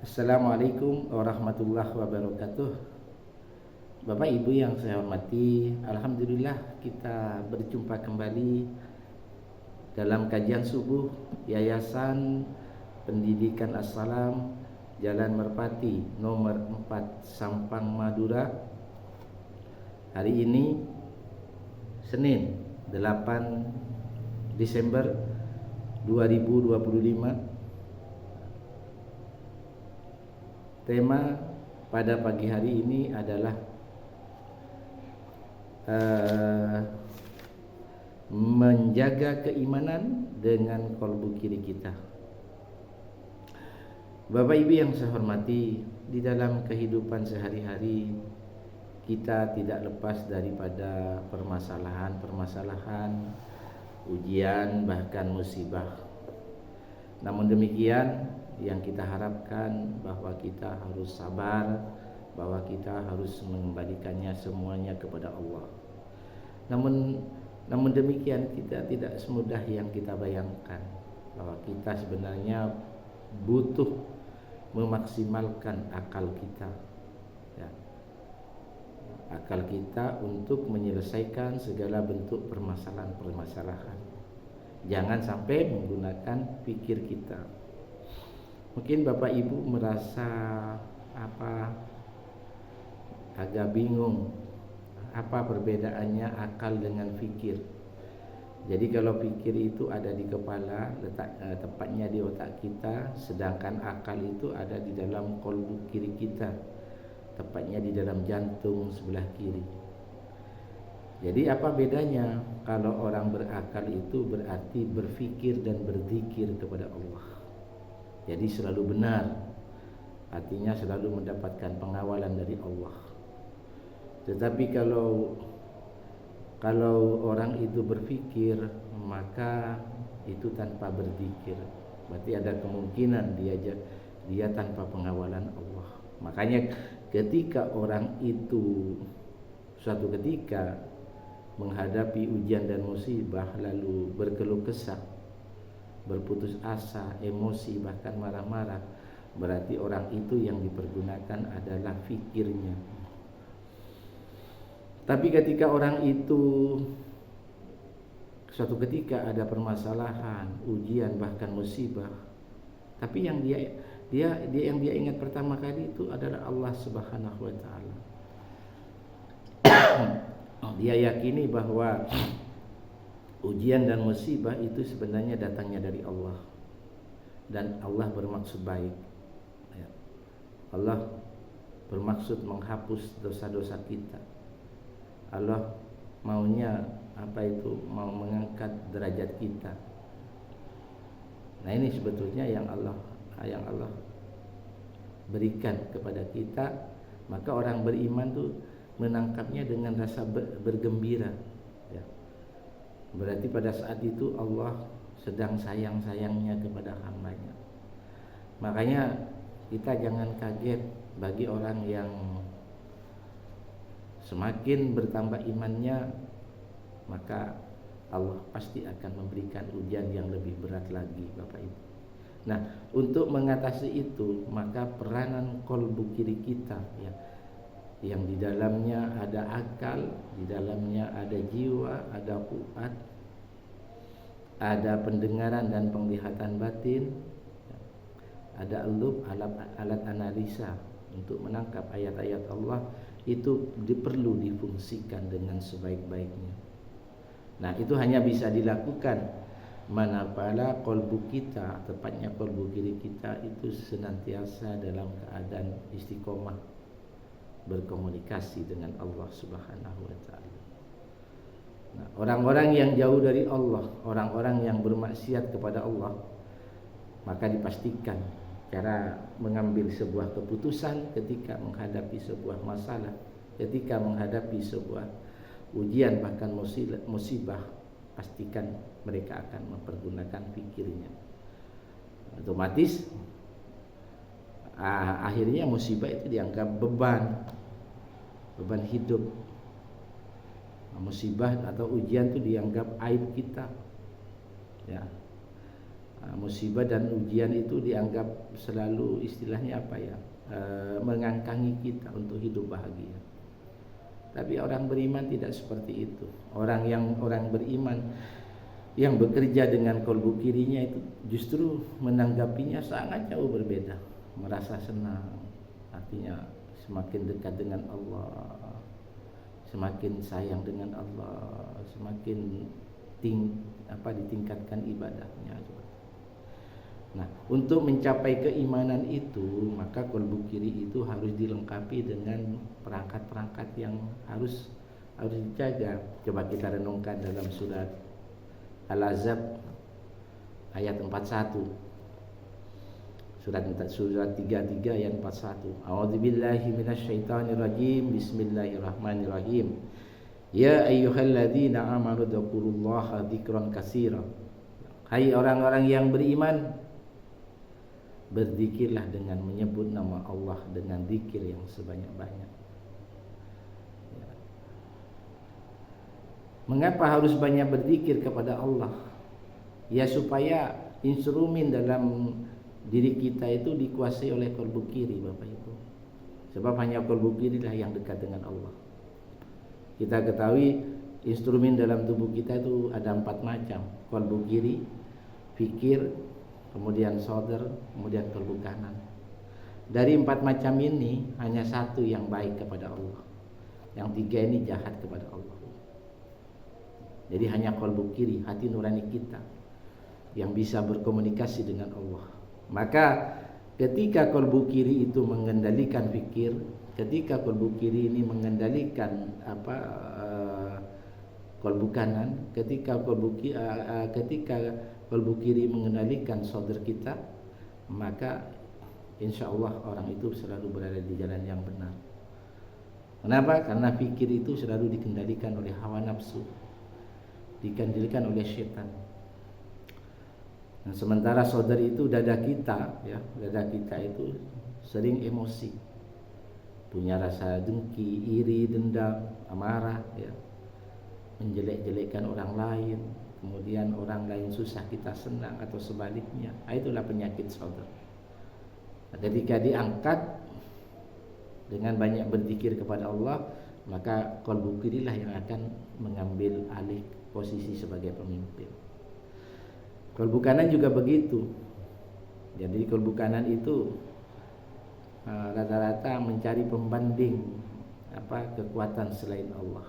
Assalamualaikum warahmatullahi wabarakatuh. Bapak Ibu yang saya hormati, alhamdulillah kita berjumpa kembali dalam kajian subuh Yayasan Pendidikan As-Salam Jalan Merpati nomor 4 Sampang Madura. Hari ini Senin 8 Desember 2025. Tema pada pagi hari ini adalah menjaga keimanan dengan kolbu kiri kita. Bapak Ibu yang saya hormati, di dalam kehidupan sehari-hari kita tidak lepas daripada permasalahan-permasalahan, ujian, bahkan musibah. Namun demikian, yang kita harapkan bahwa kita harus sabar, bahwa kita harus mengembalikannya semuanya kepada Allah. Namun demikian, kita tidak semudah yang kita bayangkan, bahwa kita sebenarnya butuh memaksimalkan akal kita, ya. Akal kita untuk menyelesaikan segala bentuk permasalahan-permasalahan. Jangan sampai menggunakan pikir kita. Mungkin Bapak Ibu merasa agak bingung apa perbedaannya akal dengan fikir. Jadi kalau fikir itu ada di kepala, tepatnya di otak kita, sedangkan akal itu ada di dalam kolbu kiri kita, tepatnya di dalam jantung sebelah kiri. Jadi apa bedanya? Kalau orang berakal itu berarti berfikir dan berzikir kepada Allah. Jadi selalu benar, artinya selalu mendapatkan pengawalan dari Allah. Tetapi kalau orang itu berfikir, maka itu tanpa berzikir, berarti ada kemungkinan dia tanpa pengawalan Allah. Makanya ketika orang itu suatu ketika menghadapi ujian dan musibah lalu berkeluh kesah, berputus asa, emosi, bahkan marah-marah, berarti orang itu yang dipergunakan adalah fikirnya. Tapi ketika orang itu suatu ketika ada permasalahan, ujian, bahkan musibah, tapi yang dia ingat pertama kali itu adalah Allah Subhanahu wa taala. Dia yakini bahwa ujian dan musibah itu sebenarnya datangnya dari Allah, dan Allah bermaksud baik. Allah bermaksud menghapus dosa-dosa kita. Allah maunya mau mengangkat derajat kita. Nah, ini sebetulnya yang Allah berikan kepada kita. Maka orang beriman tuh menangkapnya dengan rasa bergembira, ya. Berarti pada saat itu Allah sedang sayang-sayangnya kepada hambanya. Makanya kita jangan kaget bagi orang yang semakin bertambah imannya, maka Allah pasti akan memberikan ujian yang lebih berat lagi, Bapak Ibu. Nah, untuk mengatasi itu, maka peranan kolbu kiri kita, ya, yang di dalamnya ada akal, di dalamnya ada jiwa, ada fuad, ada pendengaran dan penglihatan batin, ada elub, alat analisa untuk menangkap ayat-ayat Allah, itu perlu difungsikan dengan sebaik-baiknya. Nah, itu hanya bisa dilakukan manakala kolbu kita, tepatnya kolbu kiri kita itu senantiasa dalam keadaan istiqomah, berkomunikasi dengan Allah Subhanahu wa taala. Nah, orang-orang yang jauh dari Allah, orang-orang yang bermaksiat kepada Allah, maka dipastikan cara mengambil sebuah keputusan ketika menghadapi sebuah masalah, ketika menghadapi sebuah ujian, bahkan musibah, pastikan mereka akan mempergunakan pikirnya. Otomatis akhirnya musibah itu dianggap beban hidup. Musibah atau ujian itu dianggap aib kita, ya. Musibah dan ujian itu dianggap selalu istilahnya apa ya, mengangkangi kita untuk hidup bahagia. Tapi orang beriman tidak seperti itu. Orang beriman yang bekerja dengan kolbu kirinya itu justru menanggapinya sangat jauh berbeda, merasa senang. Artinya semakin dekat dengan Allah, semakin sayang dengan Allah, semakin ditingkatkan ibadahnya. Nah, untuk mencapai keimanan itu, maka kolbu kiri itu harus dilengkapi dengan perangkat-perangkat yang harus dijaga. Coba kita renungkan dalam surat Al-Ahzab ayat 41. Surat 33 ayat 41. A'udzubillahi minasyaitonirrajim. Bismillahirrahmanirrahim. Ya ayyuhalladzina amanu dzkurullaha dzikran katsira. Hai orang-orang yang beriman, berzikirlah dengan menyebut nama Allah dengan zikir yang sebanyak-banyak. Mengapa harus banyak berzikir kepada Allah? Ya supaya instrumen dalam diri kita itu dikuasai oleh kolbu kiri, Bapak Ibu. Sebab hanya kolbu kiri lah yang dekat dengan Allah. Kita ketahui instrumen dalam tubuh kita itu ada 4 macam. Kolbu kiri, fikir, kemudian sodar, kemudian kolbu kanan. Dari 4 macam ini hanya 1 yang baik kepada Allah, yang 3 ini jahat kepada Allah. Jadi hanya kolbu kiri, hati nurani kita, yang bisa berkomunikasi dengan Allah. Maka ketika kolbu kiri itu mengendalikan fikir, ketika kolbu kiri ini mengendalikan kolbu kanan, ketika kolbu kiri mengendalikan sodar kita, maka insya Allah orang itu selalu berada di jalan yang benar. Kenapa? Karena fikir itu selalu dikendalikan oleh hawa nafsu, dikendalikan oleh syaitan. Nah, sementara sodar itu dada kita, ya, dada kita itu sering emosi, punya rasa dengki, iri, dendam, amarah, ya, menjelek-jelekkan orang lain, kemudian orang lain susah kita senang atau sebaliknya. Nah, itulah penyakit sodar. Nah, ketika diangkat dengan banyak berzikir kepada Allah, maka kolbu kirilah yang akan mengambil alih posisi sebagai pemimpin. Kolbu kanan juga begitu. Jadi kolbu kanan itu rata-rata mencari pembanding kekuatan selain Allah.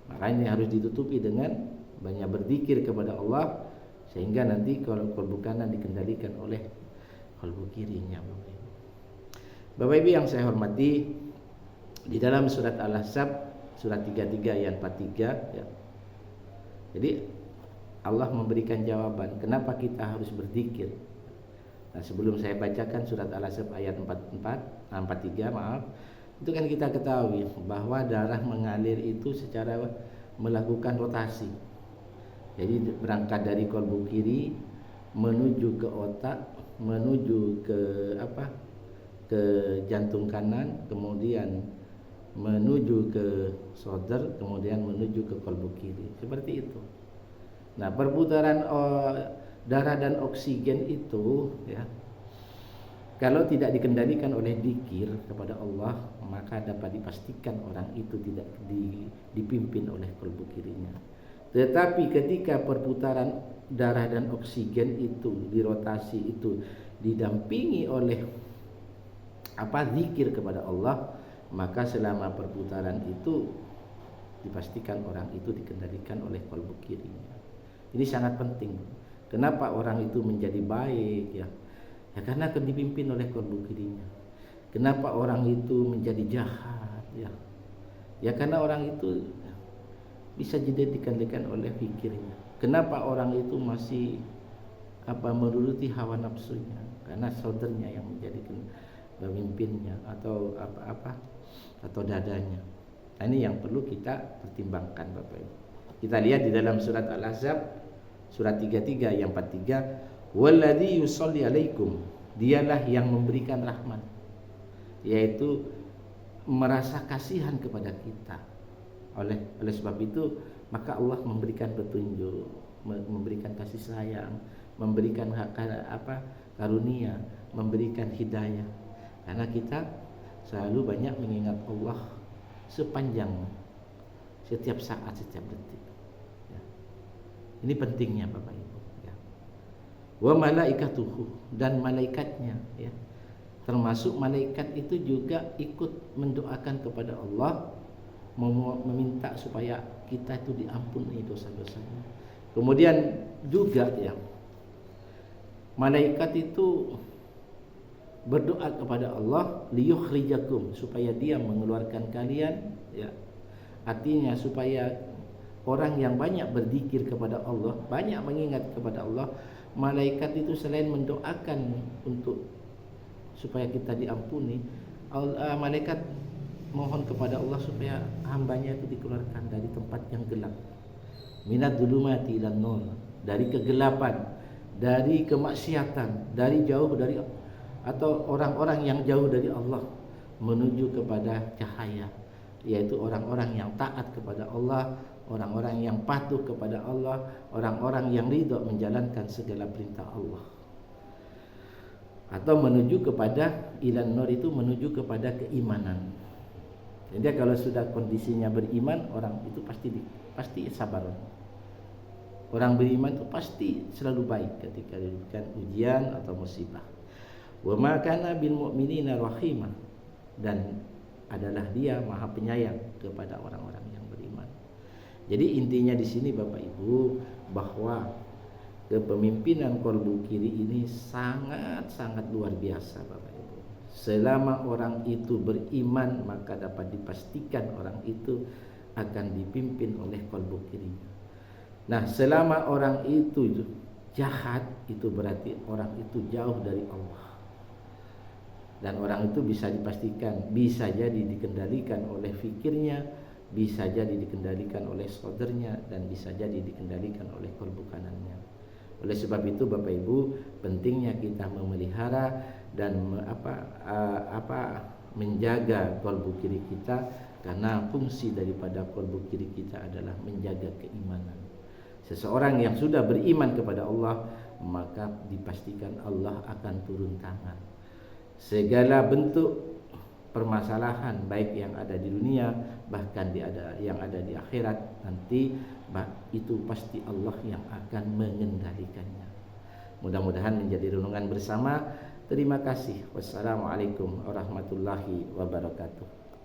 Makanya harus ditutupi dengan banyak berzikir kepada Allah, sehingga nanti kalau kolbu kanan dikendalikan oleh kolbu kirinya. Bapak Ibu yang saya hormati, di dalam surat Al-Ahzab surat 33 ayat 43, ya. Jadi Allah memberikan jawaban kenapa kita harus berzikir. Nah, sebelum saya bacakan surat Al-Ahzab ayat 43, itu kan kita ketahui bahwa darah mengalir itu secara melakukan rotasi. Jadi berangkat dari kolbu kiri menuju ke otak, menuju ke jantung kanan, kemudian menuju ke sodar, kemudian menuju ke kolbu kiri. Seperti itu. Nah, perputaran darah dan oksigen itu, ya, kalau tidak dikendalikan oleh dzikir kepada Allah, maka dapat dipastikan orang itu tidak dipimpin oleh kolbu kirinya. Tetapi ketika perputaran darah dan oksigen itu dirotasi, itu didampingi oleh zikir kepada Allah, maka selama perputaran itu dipastikan orang itu dikendalikan oleh kolbu kirinya. Ini sangat penting. Kenapa orang itu menjadi baik, ya? Ya karena akan dipimpin oleh kolbu kirinya. Kenapa orang itu menjadi jahat, ya? Ya karena orang itu bisa jadi dikendalikan oleh fikirnya. Kenapa orang itu masih menuruti hawa nafsunya? Karena saudaranya yang menjadi pemimpinnya atau atau dadanya. Nah, ini yang perlu kita pertimbangkan, Bapak Ibu. Kita lihat di dalam surat Al-Ahzab surat 33 ayat 43, walladzi yusolli alaikum, dialah yang memberikan rahmat, yaitu merasa kasihan kepada kita. Oleh sebab itu maka Allah memberikan petunjuk, memberikan kasih sayang, memberikan karunia, memberikan hidayah. Karena kita selalu banyak mengingat Allah sepanjang setiap saat, setiap detik. Ya. Ini pentingnya Bapak Ibu. Ya. Wa malaikatuhu, dan malaikatnya. Ya. Termasuk malaikat itu juga ikut mendoakan kepada Allah, meminta supaya kita itu diampuni dosa-dosanya. Kemudian juga ya, malaikat itu berdoa kepada Allah liyukhrijakum, supaya dia mengeluarkan kalian, ya. Artinya supaya orang yang banyak berzikir kepada Allah, banyak mengingat kepada Allah, malaikat itu selain mendoakan untuk supaya kita diampuni, malaikat mohon kepada Allah supaya hambanya itu dikeluarkan dari tempat yang gelap, minad dzulumati ilan nur, dari kegelapan, dari kemaksiatan, dari jauh dari, atau orang-orang yang jauh dari Allah menuju kepada cahaya, yaitu orang-orang yang taat kepada Allah, orang-orang yang patuh kepada Allah, orang-orang yang ridha menjalankan segala perintah Allah. Atau menuju kepada ilan nur, itu menuju kepada keimanan. Jadi kalau sudah kondisinya beriman, orang itu pasti sabar. Orang beriman itu pasti selalu baik ketika diberikan ujian atau musibah. Wa ma kana bil mu'minina rahimah, dan adalah dia maha penyayang kepada orang-orang yang beriman. Jadi intinya di sini Bapak Ibu, bahwa kepemimpinan kolbu kiri ini sangat-sangat luar biasa Bapak Ibu. Selama orang itu beriman, maka dapat dipastikan orang itu akan dipimpin oleh kolbu kirinya. Nah, selama orang itu jahat, itu berarti orang itu jauh dari Allah. Dan orang itu bisa dipastikan bisa jadi dikendalikan oleh fikirnya, bisa jadi dikendalikan oleh saudaranya, dan bisa jadi dikendalikan oleh kolbu kanannya. Oleh sebab itu Bapak Ibu, pentingnya kita memelihara dan menjaga kolbu kiri kita, karena fungsi daripada kolbu kiri kita adalah menjaga keimanan. Seseorang yang sudah beriman kepada Allah, maka dipastikan Allah akan turun tangan. Segala bentuk permasalahan baik yang ada di dunia, bahkan yang ada di akhirat nanti, itu pasti Allah yang akan mengendalikannya. Mudah-mudahan menjadi renungan bersama. Terima kasih. Wassalamualaikum warahmatullahi wabarakatuh.